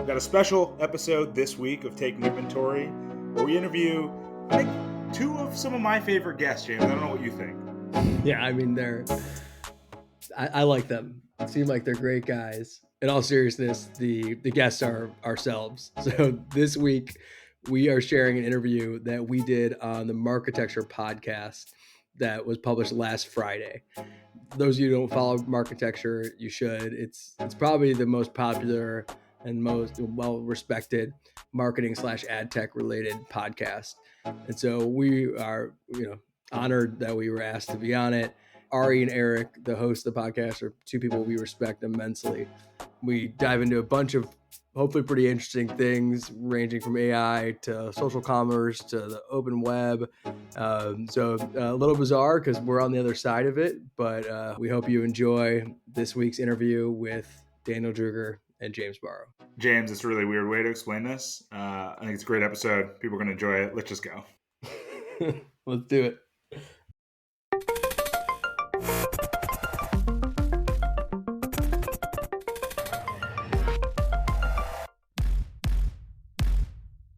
Got a special episode this week of Taking Inventory where we interview, I think, two of some of my favorite guests, James. I don't know what you think. Yeah, I mean, I like them. It seem like they're great guys. In all seriousness, the guests are ourselves. So this week, we are sharing an interview that we did on the Marketecture podcast that was published last Friday. For those of you who don't follow Marketecture, you should. It's probably the most popular and most well-respected marketing/ad tech related podcast. And so we are, honored that we were asked to be on it. Ari and Eric, the hosts of the podcast, are two people we respect immensely. We dive into a bunch of hopefully pretty interesting things, ranging from AI to social commerce to the open web. So a little bizarre because we're on the other side of it, but we hope you enjoy this week's interview with Daniel Druger and James Borow. James, it's a really weird way to explain this. I think it's a great episode. People are going to enjoy it. Let's just go. Let's do it.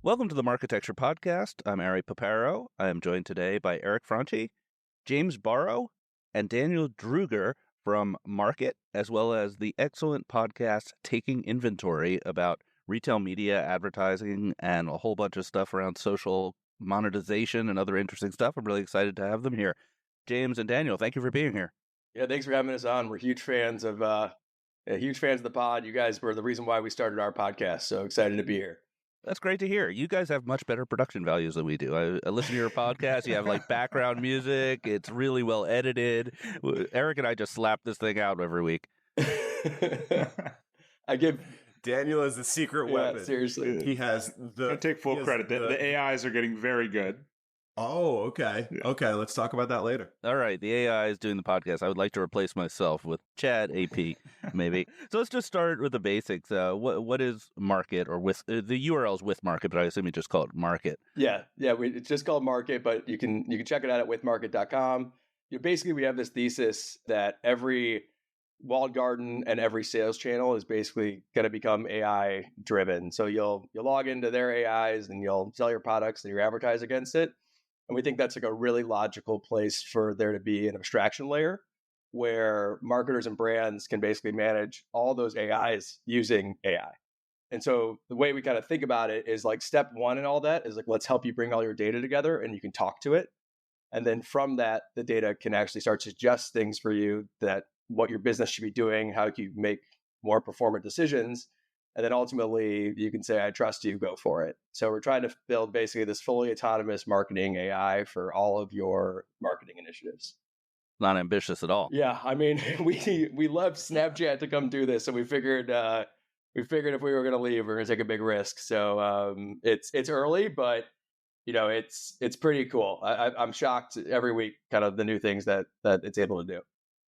Welcome to the Marketecture podcast. I'm Ari Paparo. I am joined today by Eric Franchi, James Borow, and Daniel Druger from Market, as well as the excellent podcast Taking Inventory about retail media, advertising, and a whole bunch of stuff around social monetization and other interesting stuff. I'm really excited to have them here. James and Daniel, thank you for being here. Yeah, thanks for having us on. We're huge fans of the pod. You guys were the reason why we started our podcast, so excited to be here. That's great to hear. You guys have much better production values than we do. I listen to your podcast. You have like background music. It's really well edited. Eric and I just slap this thing out every week. I give Daniel as the secret weapon. Seriously. He has I take full credit. The AIs are getting very good. Oh, okay. Yeah. Okay, let's talk about that later. All right, the AI is doing the podcast. I would like to replace myself with Chad AP, maybe. So let's just start with the basics. What is Market, or with the URL's with Market, but I assume you just call it Market. Yeah. It's just called Market, but you can check it out at withmarket.com. Basically, we have this thesis that every walled garden and every sales channel is basically going to become AI driven. So you'll log into their AIs and you'll sell your products and you advertise against it. And we think that's like a really logical place for there to be an abstraction layer where marketers and brands can basically manage all those AIs using AI. And so the way we kind of think about it is like step one in all that is like, let's help you bring all your data together and you can talk to it. And then from that, the data can actually start to suggest things for you, that what your business should be doing, how you make more performant decisions. And then ultimately, you can say, I trust you, go for it. So we're trying to build basically this fully autonomous marketing AI for all of your marketing initiatives. Not ambitious at all. Yeah, I mean, we love Snapchat to come do this. So we figured if we were going to leave, we we're going to take a big risk. So it's early, but it's pretty cool. I'm shocked every week, kind of the new things that it's able to do.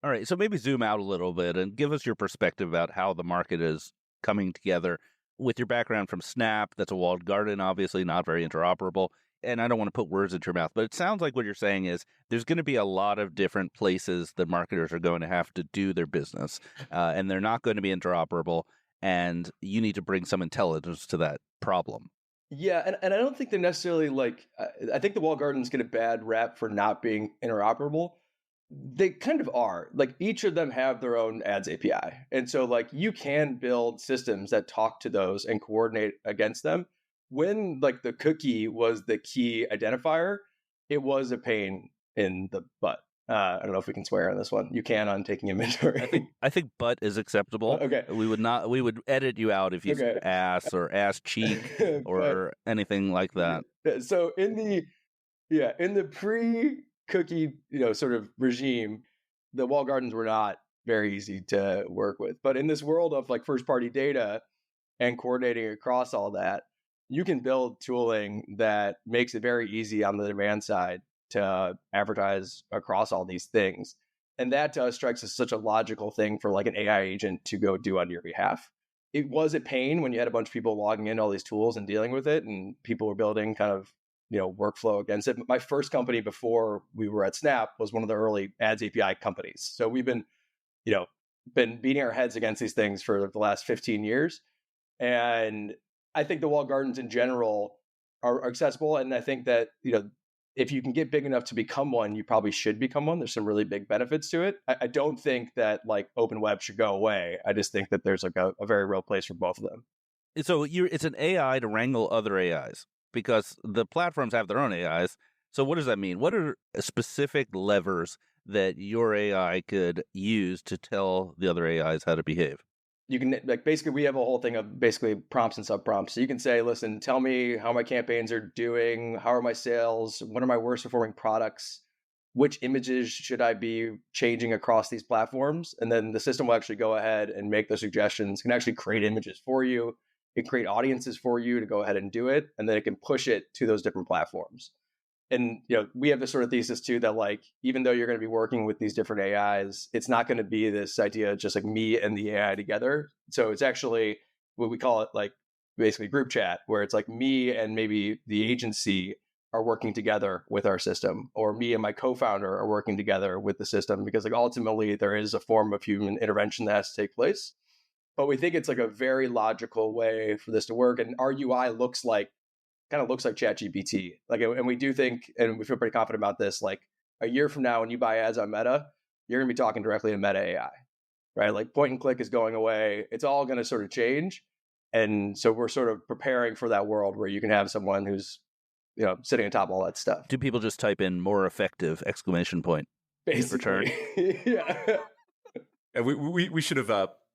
All right, so maybe zoom out a little bit and give us your perspective about how the market is coming together. With your background from Snap, that's a walled garden, obviously not very interoperable. And I don't want to put words into your mouth, but it sounds like what you're saying is there's going to be a lot of different places that marketers are going to have to do their business, and they're not going to be interoperable, and you need to bring some intelligence to that problem. Yeah, and I don't think they're necessarily I think the walled gardens get a bad rap for not being interoperable. They kind of are. Like each of them have their own ads API. And so like you can build systems that talk to those and coordinate against them. When like the cookie was the key identifier, it was a pain in the butt. I don't know if we can swear on this one. You can on Taking Inventory. I think butt is acceptable. Okay. We would edit you out if you said ass or ass cheek or anything like that. So in the pre-cookie, sort of regime, the walled gardens were not very easy to work with. But in this world of like first-party data and coordinating across all that, you can build tooling that makes it very easy on the demand side to advertise across all these things. And that to us strikes as such a logical thing for like an AI agent to go do on your behalf. It was a pain when you had a bunch of people logging into all these tools and dealing with it, and people were building kind of workflow against it. My first company before we were at Snap was one of the early ads API companies. So we've been beating our heads against these things for the last 15 years. And I think the walled gardens in general are accessible. And I think that, if you can get big enough to become one, you probably should become one. There's some really big benefits to it. I don't think that like open web should go away. I just think that there's like a very real place for both of them. So it's an AI to wrangle other AIs because the platforms have their own AIs. So what does that mean? What are specific levers that your AI could use to tell the other AIs how to behave? You can basically, we have a whole thing of basically prompts and sub prompts. So you can say, listen, tell me how my campaigns are doing. How are my sales? What are my worst performing products? Which images should I be changing across these platforms? And then the system will actually go ahead and make those suggestions. It can actually create images for you. It can create audiences for you to go ahead and do it. And then it can push it to those different platforms. And we have this sort of thesis too that like, even though you're going to be working with these different AIs, it's not going to be this idea of just like me and the AI together. So it's actually what we call it, like basically group chat, where it's like me and maybe the agency are working together with our system, or me and my co-founder are working together with the system, because like ultimately there is a form of human intervention that has to take place. But we think it's like a very logical way for this to work. And our UI looks like ChatGPT. Like, and we do think, and we feel pretty confident about this, like a year from now, when you buy ads on Meta, you're going to be talking directly to Meta AI, right? Like point and click is going away. It's all going to sort of change. And so we're sort of preparing for that world where you can have someone who's, sitting on top of all that stuff. Do people just type in "more effective!" Basically. Return? Yeah. And we should have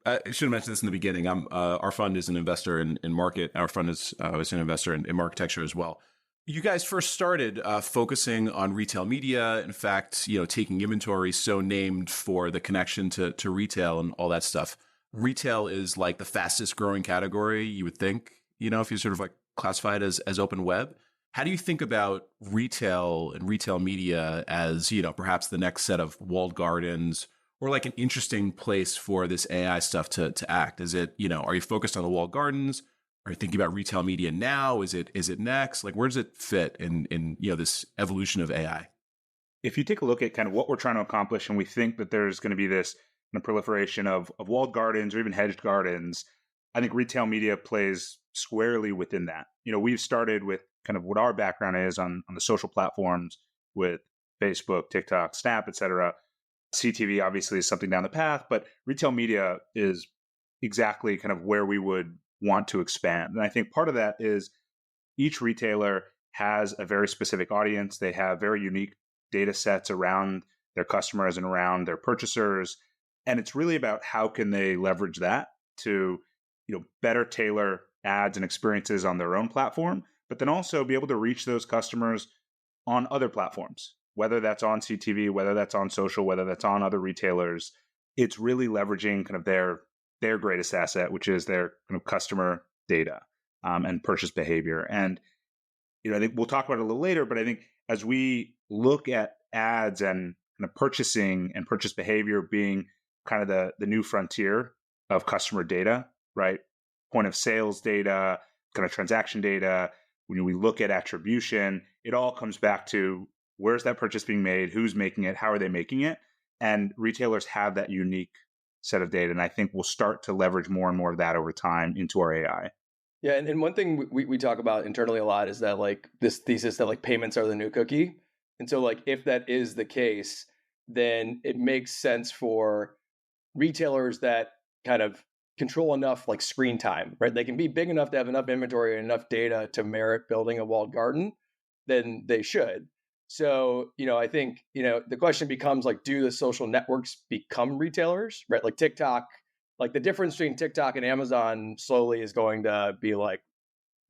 I should have mentioned this in the beginning. Our fund is an investor in Market. Our fund is an investor in Marketecture as well. You guys first started focusing on retail media. In fact, taking inventory, so named for the connection to retail and all that stuff. Retail is like the fastest growing category, you would think, if you sort of like classify it as open web. How do you think about retail and retail media as, perhaps the next set of walled gardens, or like an interesting place for this AI stuff to act? Is it, are you focused on the walled gardens? Are you thinking about retail media now? Is it next? Like, where does it fit in this evolution of AI? If you take a look at kind of what we're trying to accomplish, and we think that there's going to be this proliferation of walled gardens or even hedged gardens, I think retail media plays squarely within that. We've started with kind of what our background is on the social platforms with Facebook, TikTok, Snap, etc. CTV obviously is something down the path, but retail media is exactly kind of where we would want to expand. And I think part of that is each retailer has a very specific audience. They have very unique data sets around their customers and around their purchasers. And it's really about how can they leverage that to, better tailor ads and experiences on their own platform, but then also be able to reach those customers on other platforms, whether that's on CTV, whether that's on social, whether that's on other retailers. It's really leveraging kind of their greatest asset, which is their kind of customer data and purchase behavior. And, I think we'll talk about it a little later, but I think as we look at ads and kind of purchasing and purchase behavior being kind of the new frontier of customer data, right? Point of sales data, kind of transaction data. When we look at attribution, it all comes back to where's that purchase being made, who's making it, how are they making it? And retailers have that unique set of data. And I think we'll start to leverage more and more of that over time into our AI. Yeah. And one thing we talk about internally a lot is that like this thesis that like payments are the new cookie. And so like if that is the case, then it makes sense for retailers that kind of control enough like screen time, right? They can be big enough to have enough inventory and enough data to merit building a walled garden, then they should. So, I think, the question becomes like, do the social networks become retailers, right? Like TikTok, like the difference between TikTok and Amazon slowly is going to be like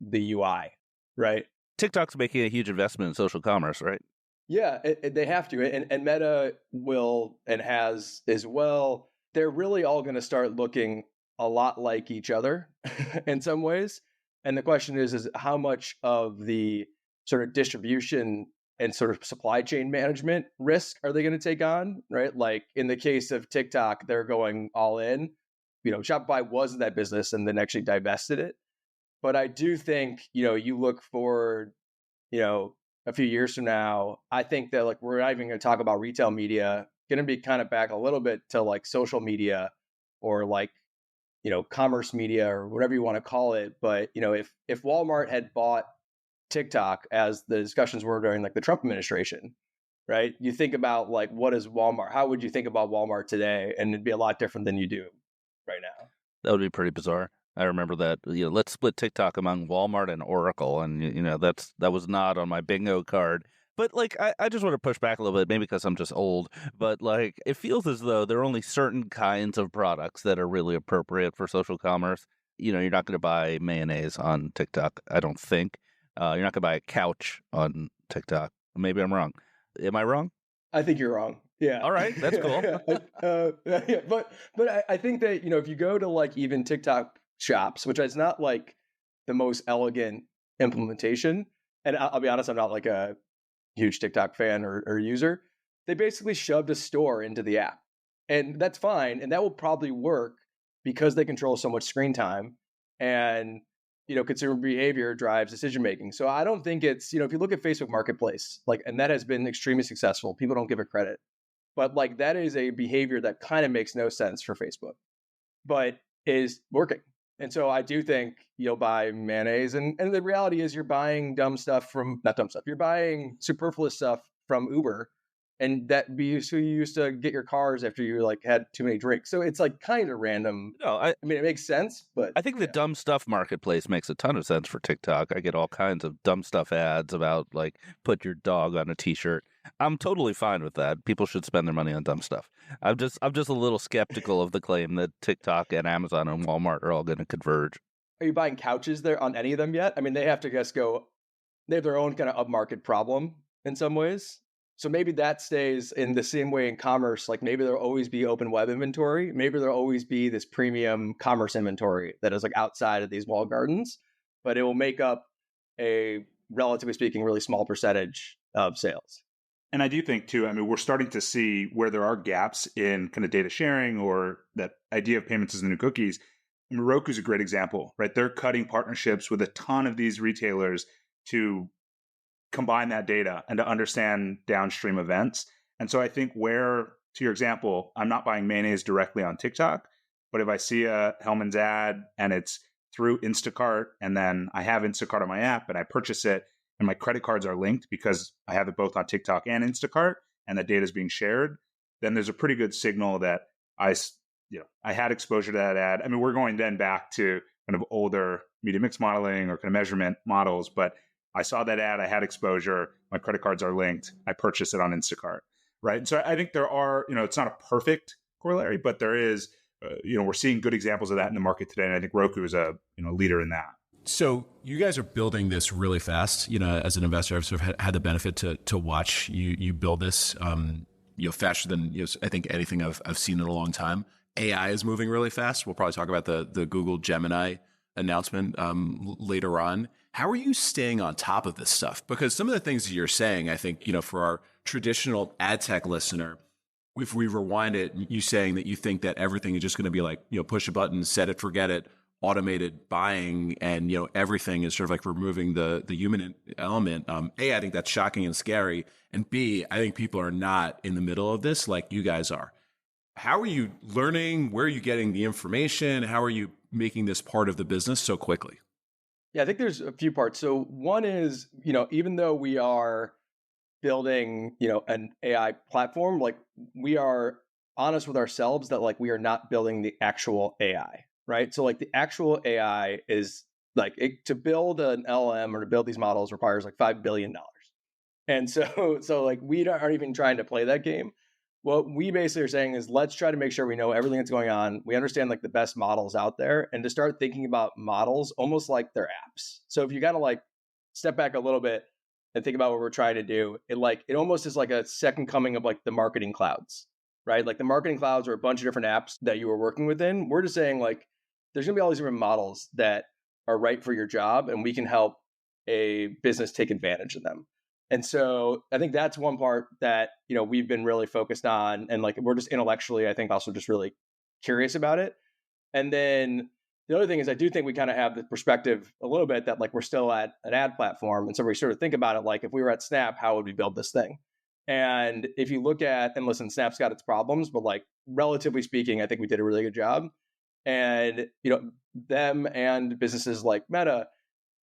the UI, right? TikTok's making a huge investment in social commerce, right? Yeah, they have to. And Meta will and has as well. They're really all going to start looking a lot like each other in some ways. And the question is how much of the sort of distribution and sort of supply chain management risk are they going to take on, right? Like in the case of TikTok, they're going all in. Shopify was in that business and then actually divested it. But I do think, you look forward, a few years from now, I think that like we're not even going to talk about retail media, going to be kind of back a little bit to like social media or like, commerce media or whatever you want to call it. But, if Walmart had bought TikTok, as the discussions were during like the Trump administration, right? You think about like, what is Walmart? How would you think about Walmart today? And it'd be a lot different than you do right now. That would be pretty bizarre. I remember that. Let's split TikTok among Walmart and Oracle, and that was not on my bingo card. But like, I just want to push back a little bit, maybe because I'm just old. But like, it feels as though there are only certain kinds of products that are really appropriate for social commerce. You're not going to buy mayonnaise on TikTok, I don't think. You're not going to buy a couch on TikTok. Maybe I'm wrong. Am I wrong? I think you're wrong. Yeah. All right, that's cool. Yeah, but I think that if you go to like even TikTok shops, which is not like the most elegant implementation, and I'll be honest, I'm not like a huge TikTok fan or user. They basically shoved a store into the app, and that's fine, and that will probably work because they control so much screen time, and consumer behavior drives decision making. So I don't think it's if you look at Facebook Marketplace, like, and that has been extremely successful. People don't give it credit. But like that is a behavior that kind of makes no sense for Facebook, but is working. And so I do think you'll buy mayonnaise. And the reality is you're buying not dumb stuff. You're buying superfluous stuff from Uber. And that be so you used to get your cars after you like had too many drinks. So it's like kind of random. No, I mean, it makes sense, but I think the dumb stuff marketplace makes a ton of sense for TikTok. I get all kinds of dumb stuff ads about like put your dog on a t-shirt. I'm totally fine with that. People should spend their money on dumb stuff. I'm just a little skeptical of the claim that TikTok and Amazon and Walmart are all going to converge. Are you buying couches there on any of them yet? I mean, they have to they have their own kind of upmarket problem in some ways. So maybe that stays in the same way in commerce. Like maybe there'll always be open web inventory. Maybe there'll always be this premium commerce inventory that is like outside of these walled gardens, but it will make up a, relatively speaking, really small percentage of sales. And I do think too, I mean, we're starting to see where there are gaps in kind of data sharing or that idea of payments as the new cookies. I mean, Roku's a great example, right? They're cutting partnerships with a ton of these retailers to combine that data and to understand downstream events. And so I think where, to your example, I'm not buying mayonnaise directly on TikTok, but if I see a Hellman's ad and it's through Instacart and then I have Instacart on my app and I purchase it and my credit cards are linked because I have it both on TikTok and Instacart and that data is being shared, then there's a pretty good signal that I had exposure to that ad. I mean, we're going then back to kind of older media mix modeling or kind of measurement models, but I saw that ad, I had exposure, my credit cards are linked, I purchased it on Instacart, right? And so I think there are, it's not a perfect corollary, but there is, we're seeing good examples of that in the market today. And I think Roku is a leader in that. So you guys are building this really fast. As an investor, I've sort of had the benefit to watch you build this, faster than I think anything I've seen in a long time. AI is moving really fast. We'll probably talk about the Google Gemini announcement later on. How are you staying on top of this stuff? Because some of the things that you're saying, I think, for our traditional ad tech listener, if we rewind it, you saying that you think that everything is just going to be like, push a button, set it, forget it, automated buying, and, everything is sort of like removing the human element. A, I think that's shocking and scary. And B, I think people are not in the middle of this like you guys are. How are you learning? Where are you getting the information? How are you making this part of the business so quickly? Yeah, I think there's a few parts. So one is, even though we are building, an AI platform, like we are honest with ourselves that like we are not building the actual AI, right? So like the actual AI is like to build an LLM or to build these models requires like $5 billion. And so like we aren't even trying to play that game. What we basically are saying is let's try to make sure we know everything that's going on. We understand like the best models out there and to start thinking about models almost like they're apps. So if you got to like step back a little bit and think about what we're trying to do, it almost is like a second coming of like the marketing clouds, right? Like the marketing clouds are a bunch of different apps that you were working within. We're just saying like there's going to be all these different models that are right for your job and we can help a business take advantage of them. And so I think that's one part that, we've been really focused on. And like, we're just intellectually, I think also just really curious about it. And then the other thing is I do think we kind of have the perspective a little bit that like we're still at an ad platform. And so we sort of think about it like if we were at Snap, how would we build this thing? And if you look at, and listen, Snap's got its problems, but like relatively speaking, I think we did a really good job. And, them and businesses like Meta,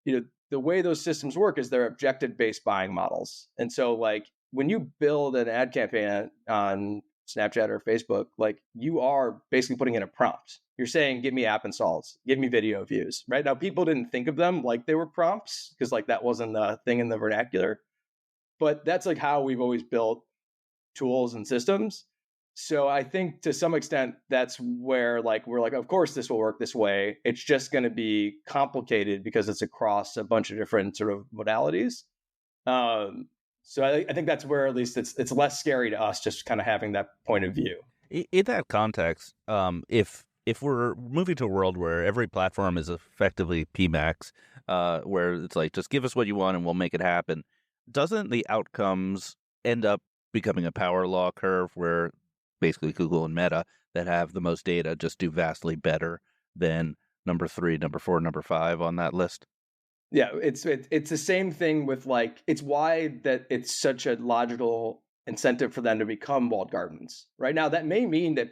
the way those systems work is they're objective-based buying models. And so like when you build an ad campaign on Snapchat or Facebook, like you are basically putting in a prompt. You're saying, give me app installs, give me video views. Right now, people didn't think of them like they were prompts because like that wasn't the thing in the vernacular. But that's like how we've always built tools and systems. So I think to some extent, that's where like we're like, of course, this will work this way. It's just going to be complicated because it's across a bunch of different sort of modalities. So I think that's where at least it's less scary to us just kind of having that point of view. In that context, if we're moving to a world where every platform is effectively PMAX, where it's like just give us what you want and we'll make it happen, doesn't the outcomes end up becoming a power law curve where basically Google and Meta that have the most data just do vastly better than number 3, number 4, number 5 on that list? Yeah, it's the same thing with like, it's why that it's such a logical incentive for them to become walled gardens. Right now, that may mean that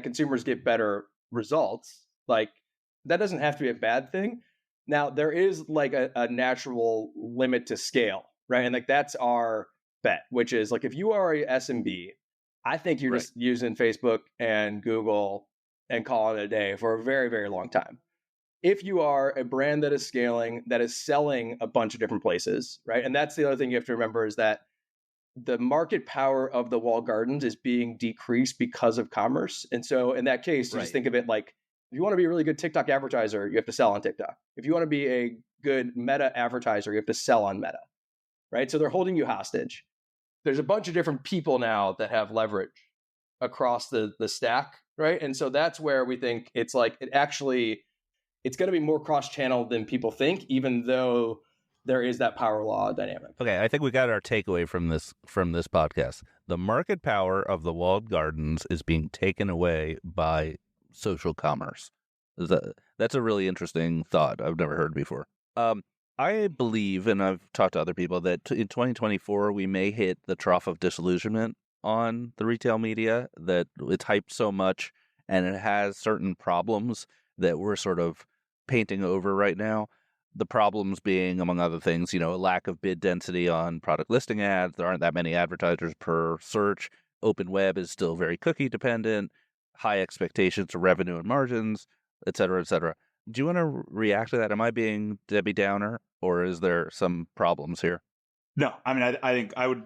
consumers get better results. Like that doesn't have to be a bad thing. Now, there is like a natural limit to scale, right? And like that's our bet, which is like if you are a SMB, I think you're just using Facebook and Google and calling it a day for a very, very long time. If you are a brand that is scaling, that is selling a bunch of different places, right? And that's the other thing you have to remember is that the market power of the walled gardens is being decreased because of commerce. And so in that case, you just think of it like, if you want to be a really good TikTok advertiser, you have to sell on TikTok. If you want to be a good Meta advertiser, you have to sell on Meta, right? So they're holding you hostage. There's a bunch of different people now that have leverage across the stack, right? And so that's where we think it's like, it's going to be more cross-channel than people think, even though there is that power law dynamic. Okay, I think we got our takeaway from this podcast. The market power of the walled gardens is being taken away by social commerce. That's a really interesting thought I've never heard before. I believe, and I've talked to other people, that in 2024 we may hit the trough of disillusionment on the retail media, that it's hyped so much and it has certain problems that we're sort of painting over right now. The problems being, among other things, a lack of bid density on product listing ads. There aren't that many advertisers per search. Open web is still very cookie dependent, high expectations of revenue and margins, et cetera, et cetera. Do you want to react to that? Am I being Debbie Downer, or is there some problems here? No, I mean, I think I would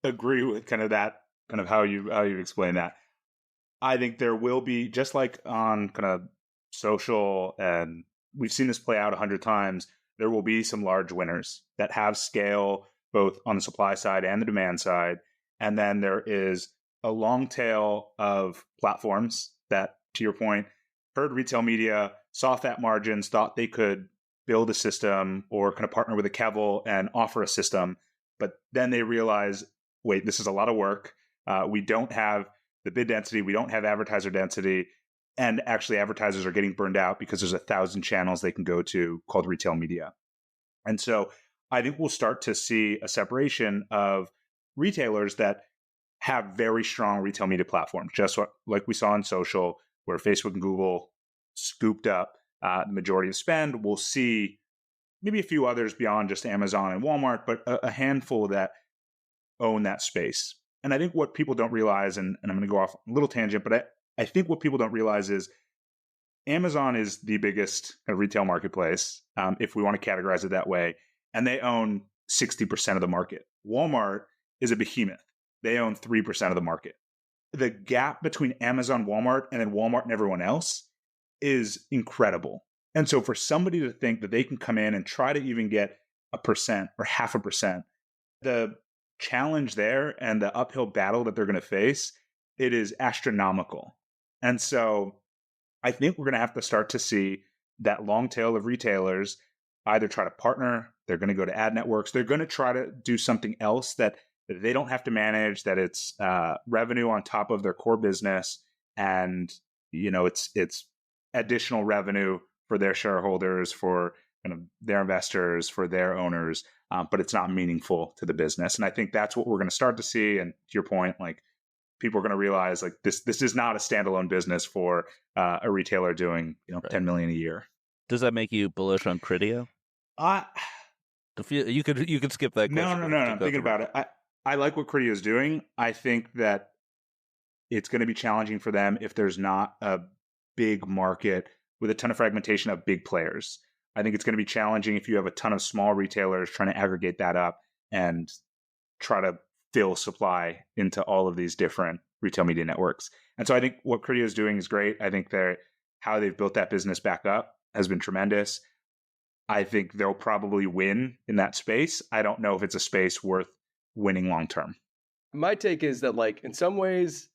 agree with kind of how you explain that. I think there will be, just like on kind of social, and we've seen this play out 100 times, there will be some large winners that have scale both on the supply side and the demand side. And then there is a long tail of platforms that, to your point, heard retail media, saw fat margins, thought they could build a system or kind of partner with a Kevel and offer a system. But then they realize, wait, this is a lot of work. We don't have the bid density. We don't have advertiser density. And actually, advertisers are getting burned out because there's 1,000 channels they can go to called retail media. And so I think we'll start to see a separation of retailers that have very strong retail media platforms, just like we saw in social, where Facebook and Google scooped up the majority of spend. We'll see maybe a few others beyond just Amazon and Walmart, but a handful that own that space. And I think what people don't realize, and I'm going to go off a little tangent, but I think what people don't realize is Amazon is the biggest retail marketplace, if we want to categorize it that way, and they own 60% of the market. Walmart is a behemoth. They own 3% of the market. The gap between Amazon, Walmart, and then Walmart and everyone else is incredible. And so for somebody to think that they can come in and try to even get 1% or 0.5%, the challenge there and the uphill battle that they're going to face, it is astronomical. And so I think we're going to have to start to see that long tail of retailers either try to partner, they're going to go to ad networks, they're going to try to do something else that they don't have to manage, that it's revenue on top of their core business, and it's additional revenue for their shareholders, for kind of their investors, for their owners, but it's not meaningful to the business. And I think that's what we're going to start to see. And to your point, like people are going to realize like this is not a standalone business for a retailer doing Right. 10 million a year. Does that make you bullish on Criteo? You could skip that No, question. I'm thinking about it. I like what Criteo is doing. I think that it's going to be challenging for them if there's not a big market with a ton of fragmentation of big players. I think it's going to be challenging if you have a ton of small retailers trying to aggregate that up and try to fill supply into all of these different retail media networks. And so I think what Criteo is doing is great. I think how they've built that business back up has been tremendous. I think they'll probably win in that space. I don't know if it's a space worth winning long term. My take is that, like, in some ways,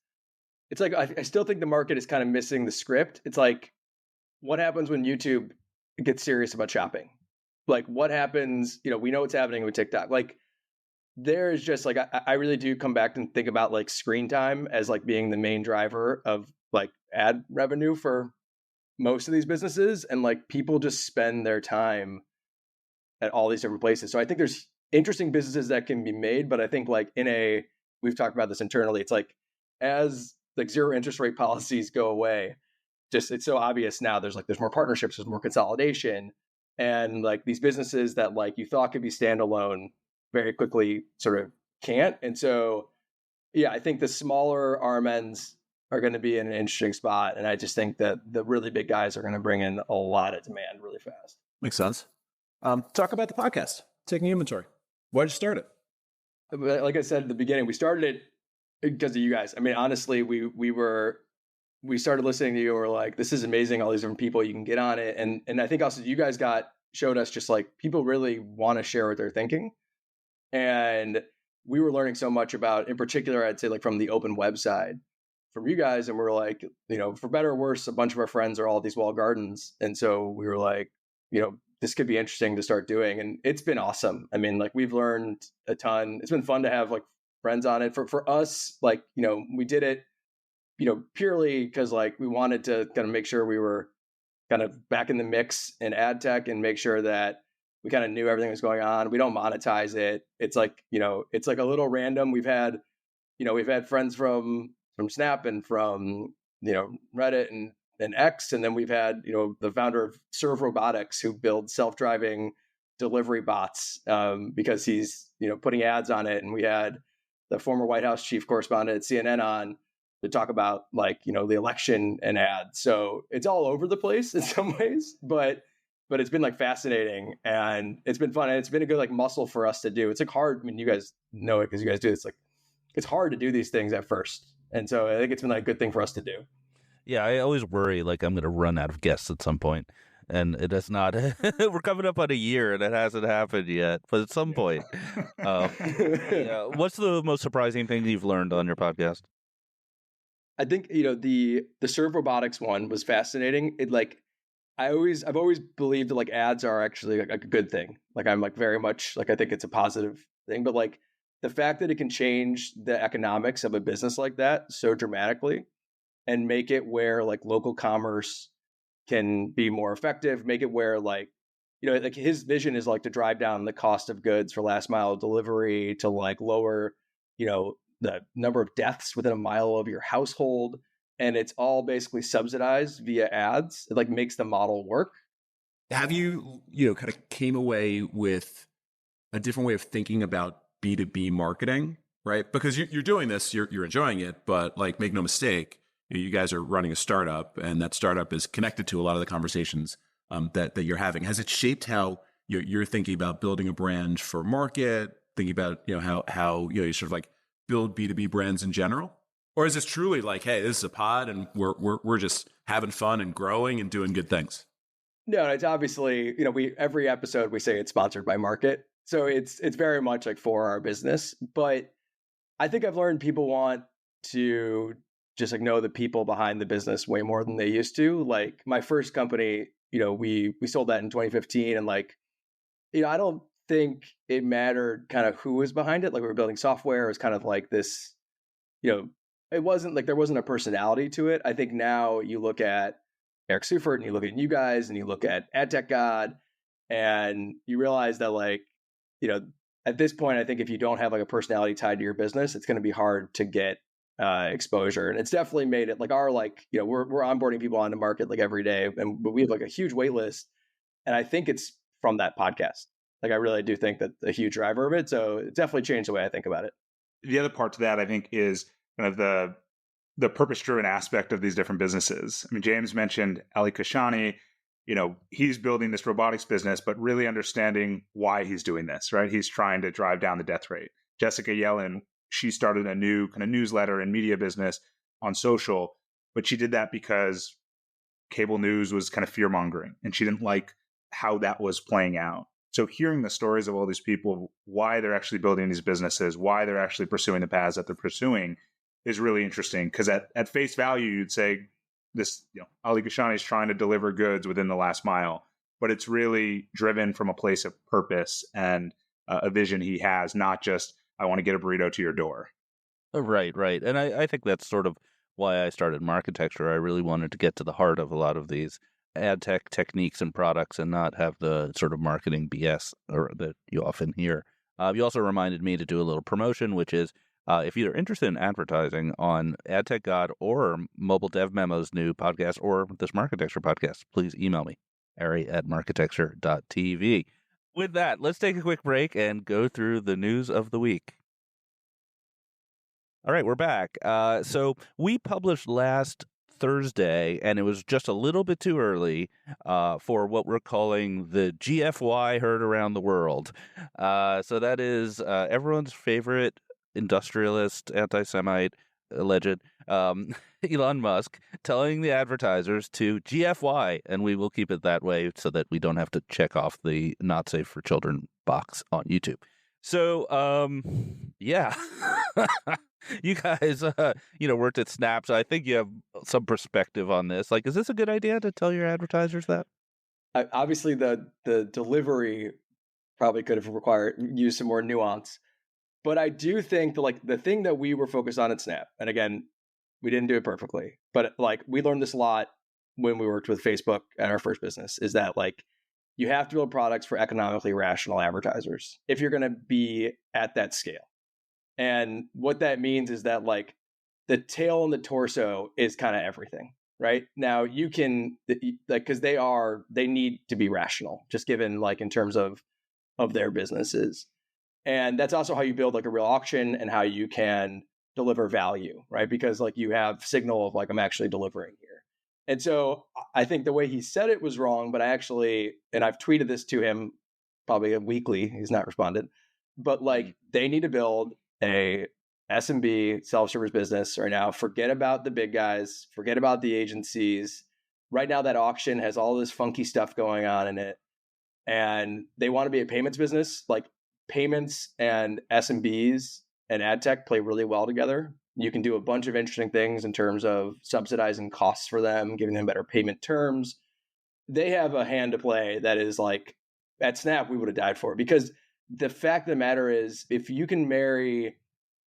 it's like I still think the market is kind of missing the script. It's like, what happens when YouTube gets serious about shopping? Like, what happens? We know what's happening with TikTok. Like, there's just like I really do come back and think about like screen time as like being the main driver of like ad revenue for most of these businesses, and like people just spend their time at all these different places. So I think there's interesting businesses that can be made, but I think like we've talked about this internally, it's like as like zero interest rate policies go away, just it's so obvious now there's more partnerships, there's more consolidation, and like these businesses that like you thought could be standalone very quickly sort of can't. And so yeah, I think the smaller RMNs are going to be in an interesting spot, and I just think that the really big guys are going to bring in a lot of demand really fast. Makes sense. Talk about the podcast, Taking Inventory. Why'd you start it? Like I said at the beginning, we started it because of you guys. I mean, honestly, we started listening to you and we're like, this is amazing, all these different people you can get on it. And I think also you guys showed us just like people really want to share what they're thinking. And we were learning so much about, in particular, I'd say like from the open web side from you guys. And we're like, for better or worse, a bunch of our friends are all at these walled gardens. And so we were like, this could be interesting to start doing. And it's been awesome. I mean, like we've learned a ton. It's been fun to have like friends on it. For us, like, we did it, purely because like we wanted to kind of make sure we were kind of back in the mix in ad tech and make sure that we kind of knew everything was going on. We don't monetize it. It's like, it's like a little random. We've had friends from Snap and from, Reddit and X. And then we've had, the founder of Serve Robotics who builds self-driving delivery bots because he's, putting ads on it. And we had the former White House chief correspondent at CNN on to talk about like, the election and ads. So it's all over the place in some ways, but it's been like fascinating and it's been fun. And it's been a good like muscle for us to do. It's like hard. I mean, you guys know it because you guys do it. It's like, it's hard to do these things at first. And so I think it's been like a good thing for us to do. Yeah, I always worry like I'm going to run out of guests at some point, and it has not. We're coming up on a year, and it hasn't happened yet. But at some point, what's the most surprising thing you've learned on your podcast? I think the Serve Robotics one was fascinating. It like I've always believed that like ads are actually like a good thing. Like I'm like very much like I think it's a positive thing, but like the fact that it can change the economics of a business like that so dramatically and make it where like local commerce can be more effective, make it where like, like his vision is like to drive down the cost of goods for last mile delivery, to like lower, the number of deaths within a mile of your household. And it's all basically subsidized via ads. It like makes the model work. Have you, kind of came away with a different way of thinking about B2B marketing, right? Because you're doing this, you're enjoying it, but like, make no mistake, you guys are running a startup, and that startup is connected to a lot of the conversations that you're having. Has it shaped how you're thinking about building a brand for market, thinking about how you sort of like build B2B brands in general? Or is this truly like, hey, this is a pod, and we're just having fun and growing and doing good things? No, it's obviously every episode we say it's sponsored by Market, so it's very much like for our business. But I think I've learned people want to just like know the people behind the business way more than they used to. Like my first company, we sold that in 2015, and like, I don't think it mattered kind of who was behind it. Like we were building software. It was kind of like this, it wasn't like there wasn't a personality to it. I think now you look at Eric Seufert and you look at you guys and you look at AdTech God, and you realize that like, at this point, I think if you don't have like a personality tied to your business, it's going to be hard to get exposure. And it's definitely made it like we're onboarding people onto market like every day. But we have like a huge wait list. And I think it's from that podcast. Like, I really do think that a huge driver of it. So it definitely changed the way I think about it. The other part to that, I think, is kind of the purpose-driven aspect of these different businesses. I mean, James mentioned Ali Kashani. He's building this robotics business, but really understanding why he's doing this, right? He's trying to drive down the death rate. Jessica Yellen, she started a new kind of newsletter and media business on social, but she did that because cable news was kind of fear-mongering, and she didn't like how that was playing out. So hearing the stories of all these people, why they're actually building these businesses, why they're actually pursuing the paths that they're pursuing is really interesting. Because at face value, you'd say this, Ali Kashani is trying to deliver goods within the last mile, but it's really driven from a place of purpose and a vision he has, not just, I want to get a burrito to your door. Right. And I think that's sort of why I started Marketecture. I really wanted to get to the heart of a lot of these ad tech techniques and products and not have the sort of marketing BS that you often hear. You also reminded me to do a little promotion, which is if you're interested in advertising on Ad Tech God or Mobile Dev Memo's new podcast or this Marketecture podcast, please email me, ari@marketecture.tv. With that, let's take a quick break and go through the news of the week. All right, we're back. So we published last Thursday, and it was just a little bit too early for what we're calling the GFY heard around the world. So that is everyone's favorite industrialist, anti-Semite, alleged, Elon Musk, telling the advertisers to GFY, and we will keep it that way so that we don't have to check off the not safe for children box on YouTube. So, yeah. You guys, worked at Snap, so I think you have some perspective on this. Like, is this a good idea to tell your advertisers that? Obviously, the delivery probably could have used some more nuance. But I do think that the thing that we were focused on at Snap, and again, we didn't do it perfectly, but we learned this a lot when we worked with Facebook at our first business, is that you have to build products for economically rational advertisers if you're going to be at that scale. And what that means is that the tail and the torso is kind of everything, right? Now you can because they need to be rational, just given in terms of their businesses. And that's also how you build a real auction and how you can deliver value, right? Because you have signal of I'm actually delivering here. And so I think the way he said it was wrong, but I've tweeted this to him probably weekly, he's not responded, but they need to build a SMB self-service business right now. Forget about the big guys, forget about the agencies. Right now that auction has all this funky stuff going on in it. And they want to be a payments business. Payments and SMBs and ad tech play really well together. You can do a bunch of interesting things in terms of subsidizing costs for them, giving them better payment terms. They have a hand to play that is at Snap, we would have died for, because the fact of the matter is, if you can marry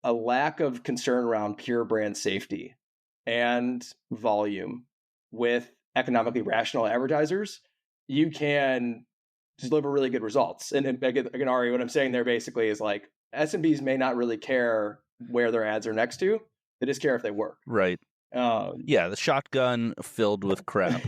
a lack of concern around pure brand safety and volume with economically rational advertisers, you can deliver really good results. And again, Ari, what I'm saying there basically is SMBs may not really care where their ads are next to. They just care if they work. Right. The shotgun filled with crap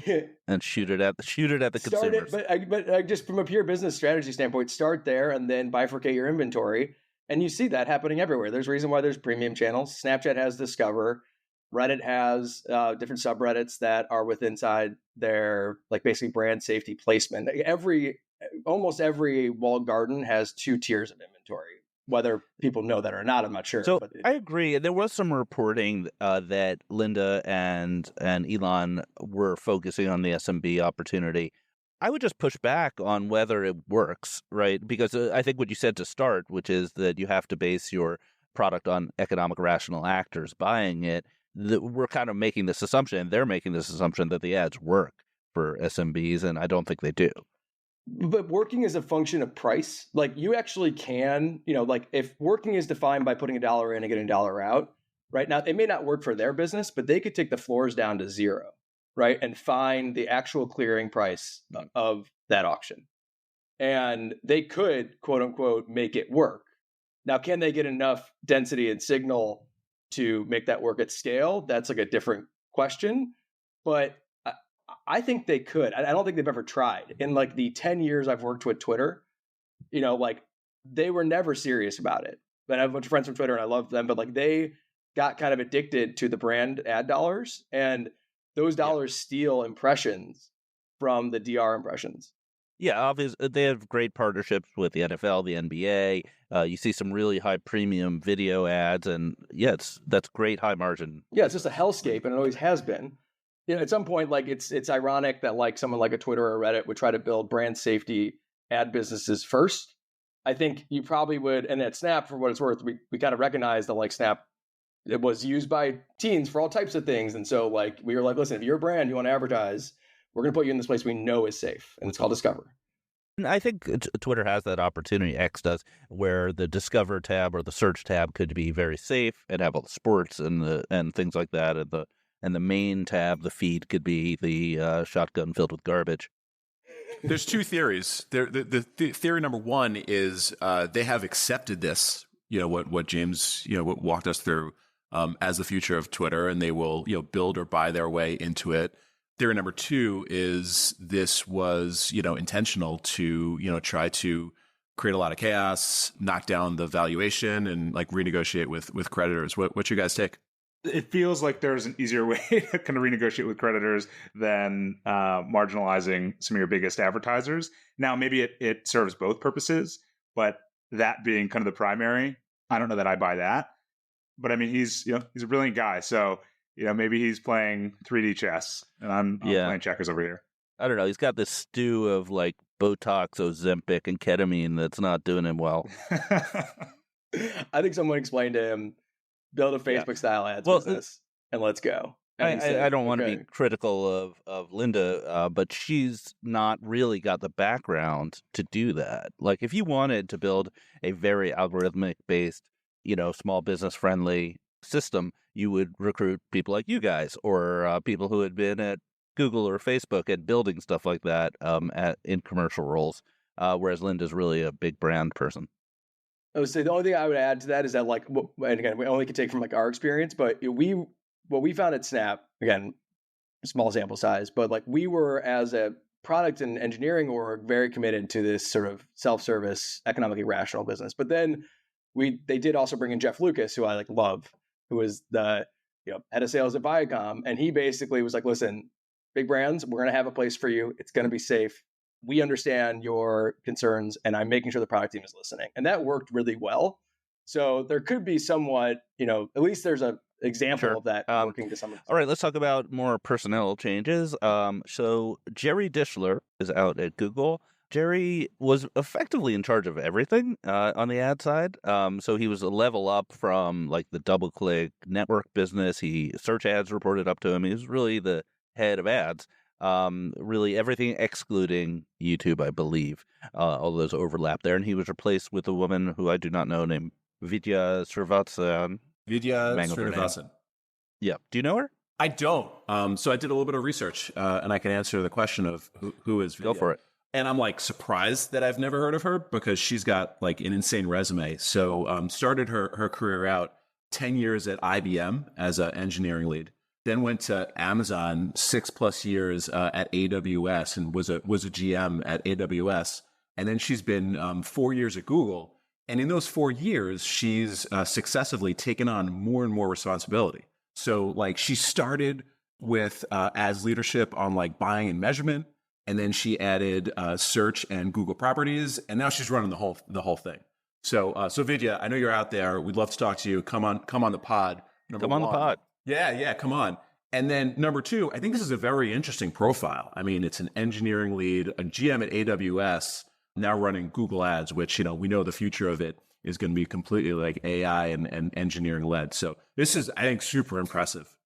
and shoot it at the consumers. But just from a pure business strategy standpoint, start there and then bifurcate your inventory. And you see that happening everywhere. There's a reason why there's premium channels. Snapchat has Discover. Reddit has different subreddits that are inside their basically brand safety placement. Almost every walled garden has 2 tiers of inventory. Whether people know that or not, I'm not sure. So I agree. There was some reporting that Linda and Elon were focusing on the SMB opportunity. I would just push back on whether it works, right? Because I think what you said to start, which is that you have to base your product on economic rational actors buying it. We're kind of making this assumption, they're making this assumption that the ads work for SMBs, and I don't think they do. But working is a function of price. You actually can, if working is defined by putting $1 in and getting $1 out, right? Now, it may not work for their business, but they could take the floors down to 0, right? And find the actual clearing price of that auction. And they could, quote unquote, make it work. Now, can they get enough density and signal to make that work at scale, that's like a different question. But I think they could. I don't think they've ever tried. In like the 10 years I've worked with Twitter, like they were never serious about it. But I have a bunch of friends from Twitter and I love them, but like they got kind of addicted to the brand ad dollars, and those dollars steal impressions from the DR impressions. Yeah, obviously they have great partnerships with the NFL, the NBA. You see some really high premium video ads, and that's great high margin. Yeah, it's just a hellscape, and it always has been. At some point, like it's ironic that like someone like a Twitter or Reddit would try to build brand safety ad businesses first. I think you probably would, and at Snap, for what it's worth, we kind of recognize that like Snap, it was used by teens for all types of things, and so like we were like, listen, if you're a brand, you want to advertise, we're going to put you in this place we know is safe, and it's called Discover. And I think Twitter has that opportunity, X does, where the Discover tab or the Search tab could be very safe and have all the sports and things like that, and the main tab, the feed, could be the shotgun filled with garbage. There's two theories. The theory number one is they have accepted this, what James, what walked us through as the future of Twitter, and they will, build or buy their way into it. Theory number two is this was, intentional to, try to create a lot of chaos, knock down the valuation, and like renegotiate with creditors. What's your guys' take? It feels like there's an easier way to kind of renegotiate with creditors than marginalizing some of your biggest advertisers. Now, maybe it serves both purposes, but that being kind of the primary, I don't know that I buy that. But I mean, he's a brilliant guy, so maybe he's playing 3D chess, and I'm playing checkers over here. I don't know. He's got this stew of like Botox, Ozempic, and ketamine that's not doing him well. I think someone explained to him, build a Facebook-style ads business, and let's go. And I don't want to be critical of Linda, but she's not really got the background to do that. Like, if you wanted to build a very algorithmic-based, small business-friendly system, you would recruit people like you guys, or people who had been at Google or Facebook and building stuff like that in commercial roles, whereas Linda's really a big brand person. I would say the only thing I would add to that is that, like, and again, we only can take from like our experience, but what we found at Snap, again, small sample size, but like we were, as a product and engineering org, very committed to this sort of self-service, economically rational business. But then they did also bring in Jeff Lucas, who I like love, who was the head of sales at Viacom, and he basically was like, listen, big brands, we're going to have a place for you. It's going to be safe. We understand your concerns, and I'm making sure the product team is listening. And that worked really well. So there could be somewhat, at least there's an example of that working to some extent. All right, let's talk about more personnel changes. So Jerry Dishler is out at Google. Jerry was effectively in charge of everything on the ad side. So he was a level up from like the DoubleClick network business. Search ads reported up to him. He was really the head of ads. Really everything excluding YouTube, I believe. All those overlap there. And he was replaced with a woman who I do not know, named Vidya Srivastava. Vidya Srivastava. Yeah. Do you know her? I don't. So I did a little bit of research, and I can answer the question of who is Vidya. Go for it. And I'm like surprised that I've never heard of her, because she's got like an insane resume. So started her career out 10 years at IBM as an engineering lead. Then went to Amazon 6+ years at AWS and was a GM at AWS. And then she's been 4 years at Google. And in those 4 years, she's successively taken on more and more responsibility. So like she started with ads leadership on like buying and measurement. And then she added search and Google properties. And now she's running the whole thing. So Vidya, I know you're out there. We'd love to talk to you. Come on the pod. Come on the pod. Yeah, come on. And then number two, I think this is a very interesting profile. I mean, it's an engineering lead, a GM at AWS, now running Google Ads, which, we know the future of it is going to be completely like AI and engineering led. So this is, I think, super impressive.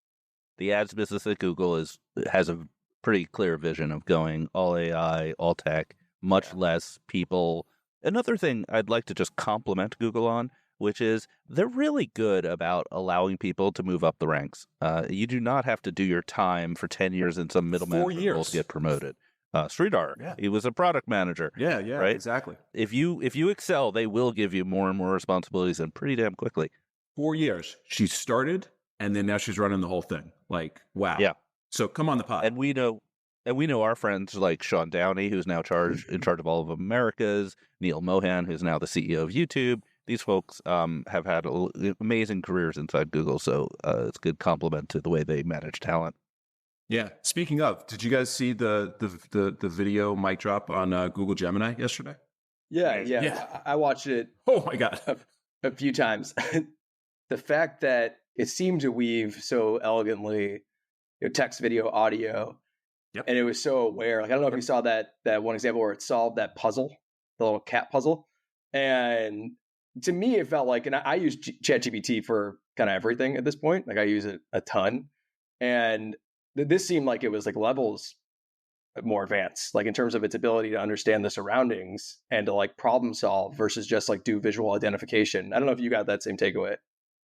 The ads business at Google has a pretty clear vision of going all AI, all tech, much less people. Another thing I'd like to just compliment Google on, which is they're really good about allowing people to move up the ranks. You do not have to do your time for 10 years in some middle management role to get promoted. Sridhar, he was a product manager. Yeah, right? Exactly. If you excel, they will give you more and more responsibilities, and pretty damn quickly. 4 years. She started, and then now she's running the whole thing. Like, wow. Yeah. So come on the pod. And we know our friends like Sean Downey, who's now in charge of all of Americas, Neil Mohan, who's now the CEO of YouTube. These folks have had amazing careers inside Google, so it's a good compliment to the way they manage talent. Yeah. Speaking of, did you guys see the video mic drop on Google Gemini yesterday? Yeah. I watched it. Oh my God. A few times. The fact that it seemed to weave so elegantly, text, video, audio, and it was so aware. Like, I don't know if you saw that one example where it solved that puzzle, the little cat puzzle, and to me it felt like, and I use ChatGPT for kind of everything at this point. Like, I use it a ton, and this seemed like it was like levels more advanced, like in terms of its ability to understand the surroundings and to like problem solve versus just like do visual identification. I don't know if you got that same takeaway.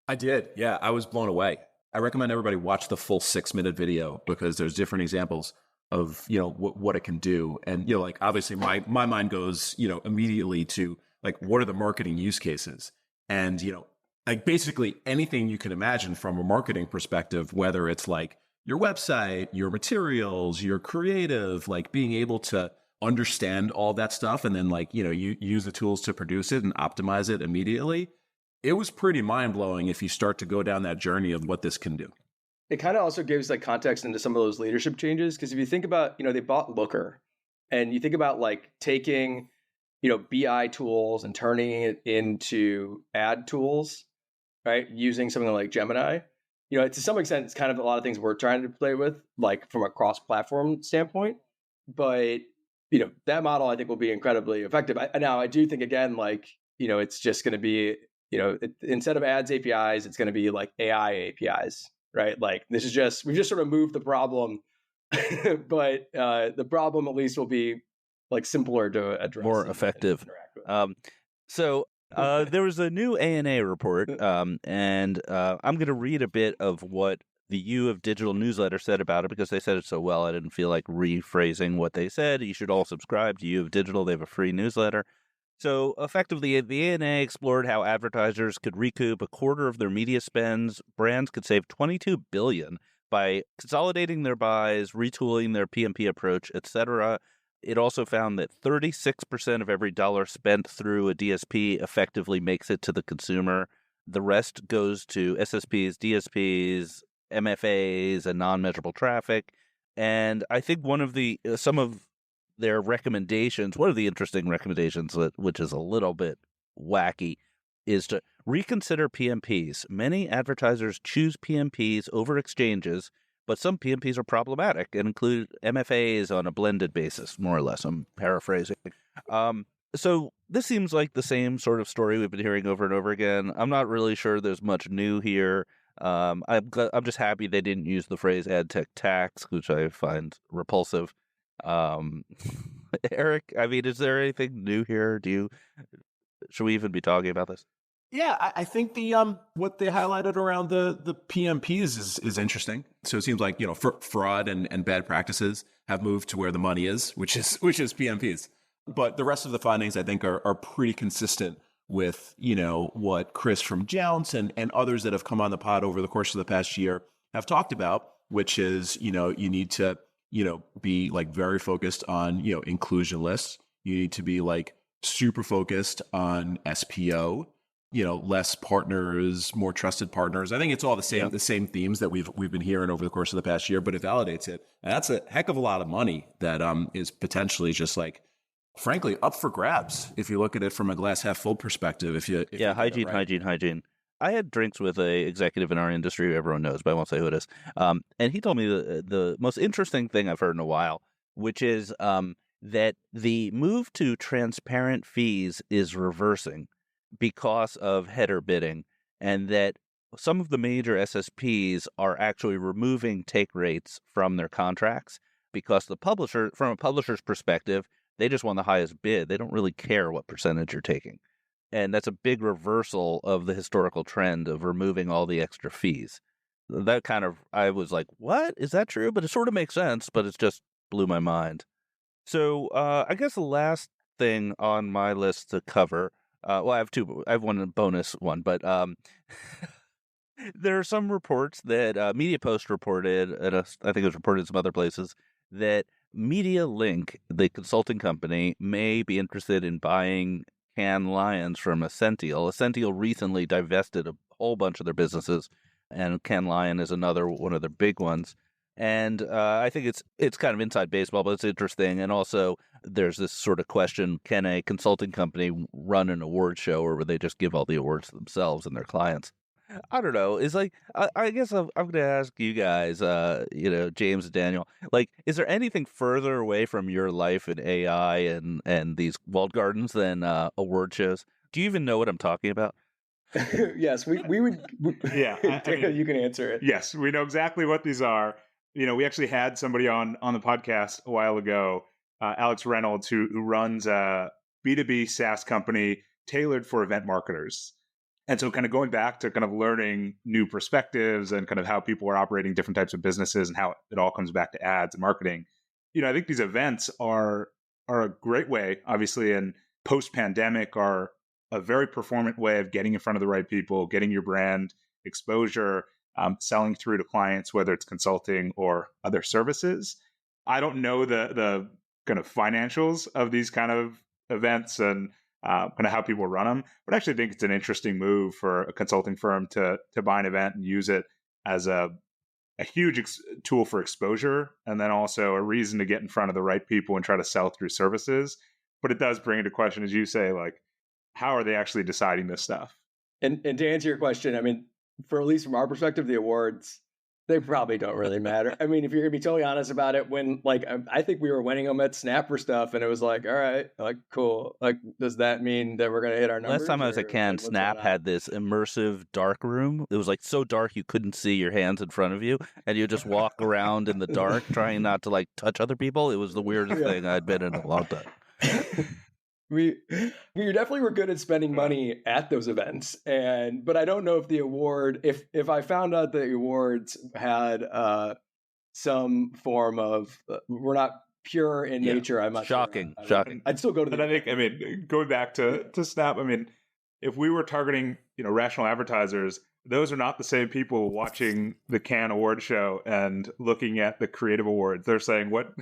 I did. Yeah, I was blown away. I recommend everybody watch the full 6-minute video because there's different examples of, what it can do. And, like, obviously my mind goes, immediately to like, what are the marketing use cases? And, like basically anything you can imagine from a marketing perspective, whether it's like your website, your materials, your creative, like being able to understand all that stuff. And then like, you use the tools to produce it and optimize it immediately. It was pretty mind blowing if you start to go down that journey of what this can do. It kind of also gives like context into some of those leadership changes. Because if you think about, they bought Looker, and you think about like taking, BI tools and turning it into ad tools, right? Using something like Gemini, to some extent, it's kind of a lot of things we're trying to play with, like from a cross-platform standpoint. But, that model I think will be incredibly effective. Now I do think, again, like, it's just going to be, instead of ads APIs, it's going to be like AI APIs, right? Like we've just sort of moved the problem, but the problem at least will be like simpler to address, more effective. So there was a new ANA report, and I'm going to read a bit of what the U of Digital newsletter said about it because they said it so well. I didn't feel like rephrasing what they said. You should all subscribe to U of Digital. They have a free newsletter. So effectively, the ANA explored how advertisers could recoup a quarter of their media spends. Brands could save $22 billion by consolidating their buys, retooling their PMP approach, etc. It also found that 36% of every dollar spent through a DSP effectively makes it to the consumer. The rest goes to SSPs, DSPs, MFAs, and non-measurable traffic. And I think some of their recommendations, one of the interesting recommendations, which is a little bit wacky, is to reconsider PMPs. Many advertisers choose PMPs over exchanges, but some PMPs are problematic and include MFAs on a blended basis, more or less. I'm paraphrasing. So this seems like the same sort of story we've been hearing over and over again. I'm not really sure there's much new here. I'm just happy they didn't use the phrase ad tech tax, which I find repulsive. Eric, I mean, is there anything new here? Should we even be talking about this? Yeah, I think the what they highlighted around the PMPs is interesting. So it seems like fraud and bad practices have moved to where the money is, which is PMPs. But the rest of the findings I think are pretty consistent with what Chris from Jounce and others that have come on the pod over the course of the past year have talked about, which is you need to be like very focused on, inclusion lists. You need to be like super focused on SPO, less partners, more trusted partners. I think it's all the same themes that we've been hearing over the course of the past year, but it validates it. And that's a heck of a lot of money that is potentially just like, frankly, up for grabs. If you look at it from a glass half full perspective, hygiene. I had drinks with a executive in our industry who everyone knows, but I won't say who it is. And he told me the most interesting thing I've heard in a while, which is that the move to transparent fees is reversing because of header bidding, and that some of the major SSPs are actually removing take rates from their contracts because from a publisher's perspective, they just want the highest bid. They don't really care what percentage you're taking. And that's a big reversal of the historical trend of removing all the extra fees. I was like, what? Is that true? But it sort of makes sense, but it just blew my mind. So I guess the last thing on my list to cover, I have two. I have one bonus one, but There are some reports that Media Post reported, and I think it was reported in some other places, that Media Link, the consulting company, may be interested in buying Cannes Lions from Essential. Essential recently divested a whole bunch of their businesses, and Cannes Lion is another one of their big ones. And I think it's kind of inside baseball, but it's interesting. And also, there's this sort of question: can a consulting company run an award show, or would they just give all the awards to themselves and their clients? I don't know. It's like I guess I'm going to ask you guys, James and Daniel. Like, is there anything further away from your life in AI and these walled gardens than award shows? Do you even know what I'm talking about? Yes, we would. Yeah, Daniel, you can answer it. Yes, we know exactly what these are. We actually had somebody on the podcast a while ago, Alex Reynolds, who runs a B2B SaaS company tailored for event marketers. And so kind of going back to kind of learning new perspectives and kind of how people are operating different types of businesses and how it all comes back to ads and marketing. I think these events are a great way, obviously, and post-pandemic are a very performant way of getting in front of the right people, getting your brand exposure, selling through to clients, whether it's consulting or other services. I don't know the kind of financials of these kind of events and kind of how people run them, but I actually think it's an interesting move for a consulting firm to buy an event and use it as a huge tool for exposure, and then also a reason to get in front of the right people and try to sell through services. But it does bring into question, as you say, like, how are they actually deciding this stuff? And to answer your question, I mean, for at least from our perspective, the awards, they probably don't really matter. I mean, if you're gonna be totally honest about it, when I think we were winning them at Snap for stuff, and it was like, all right, like cool. Like, does that mean that we're gonna hit our numbers? Last time I was at Cannes, Snap had this immersive dark room. It was like so dark you couldn't see your hands in front of you, and you just walk around in the dark, trying not to like touch other people. It was the weirdest thing I'd been in a long time. We definitely were good at spending money at those events, but I don't know if the award, if I found out the awards had some form of we're not pure in nature. I'm not shocking. I'd still go to And I think, going back to Snap, if we were targeting rational advertisers, those are not the same people watching the Cannes Award show and looking at the creative awards. They're saying, what?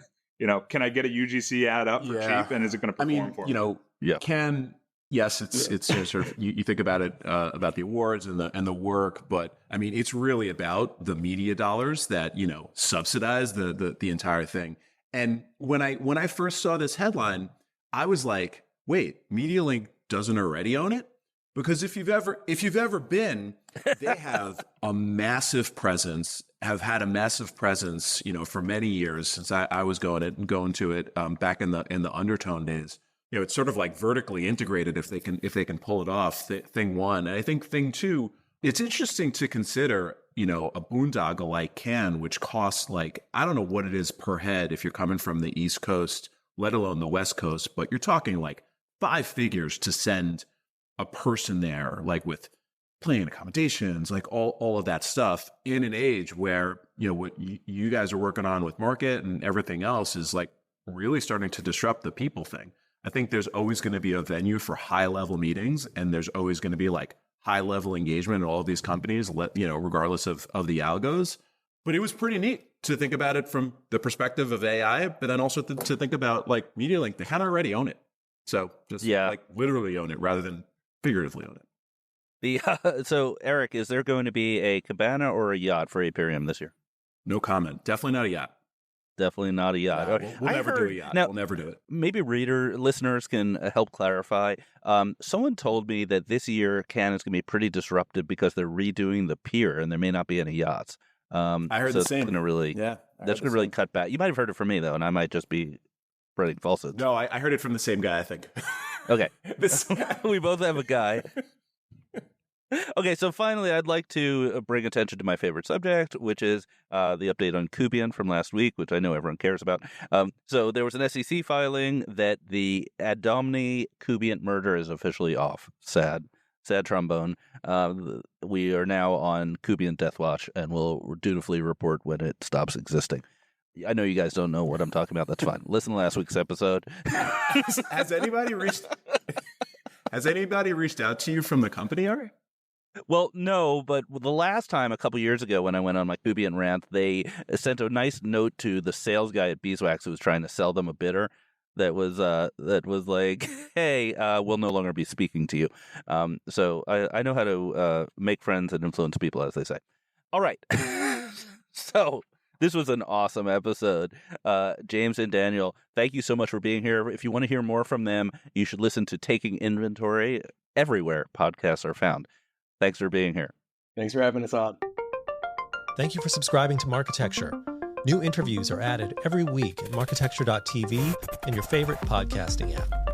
Can I get a UGC ad up for cheap, and is it going to perform for me? Can, yes, it's sort of, you think about it, about the awards and the work, but it's really about the media dollars that, subsidize the entire thing. And when I first saw this headline, I was like, wait, MediaLink doesn't already own it? Because if you've ever been, they have a massive presence, have had a massive presence, for many years since I was going to it back in the Undertone days. It's sort of like vertically integrated if they can pull it off. Thing one, and I think thing two, it's interesting to consider, a boondoggle like Cannes, which costs like, I don't know what it is per head if you're coming from the East Coast, let alone the West Coast, but you're talking like 5 figures to send a person there, like with plane accommodations, like all of that stuff, in an age where, what you guys are working on with Market and everything else is like really starting to disrupt the people thing. I think there's always going to be a venue for high level meetings, and there's always going to be like high level engagement in all of these companies, regardless of the algos. But it was pretty neat to think about it from the perspective of AI, but then also to think about like MediaLink, they kind of already own it. So just like literally own it rather than figuratively own it. So Eric, is there going to be a cabana or a yacht for Aperium this year? No comment. Definitely not a yacht. Definitely not a yacht. We'll never do a yacht. We'll never do it. Maybe listeners can help clarify. Someone told me that this year Cannes is going to be pretty disruptive because they're redoing the pier and there may not be any yachts. I heard the same. That's going to really cut back. You might have heard it from me though, and I might just be spreading falsehoods. No, I heard it from the same guy, I think. Okay. We both have a guy. Okay, so finally, I'd like to bring attention to my favorite subject, which is the update on Kubian from last week, which I know everyone cares about. So there was an SEC filing that the Adomni Kubian murder is officially off. Sad trombone. We are now on Kubian Death Watch, and we'll dutifully report when it stops existing. I know you guys don't know what I'm talking about. That's fine. Listen to last week's episode. Has anybody reached out to you from the company, Ari? Well, no, but the last time, a couple years ago, when I went on my Kubian rant, they sent a nice note to the sales guy at Beeswax who was trying to sell them a bitter that was like, "Hey, we'll no longer be speaking to you." So I know how to make friends and influence people, as they say. All right, so. This was an awesome episode. James and Daniel, thank you so much for being here. If you want to hear more from them, you should listen to Taking Inventory everywhere podcasts are found. Thanks for being here. Thanks for having us on. Thank you for subscribing to Marketecture. New interviews are added every week at marketecture.tv and your favorite podcasting app.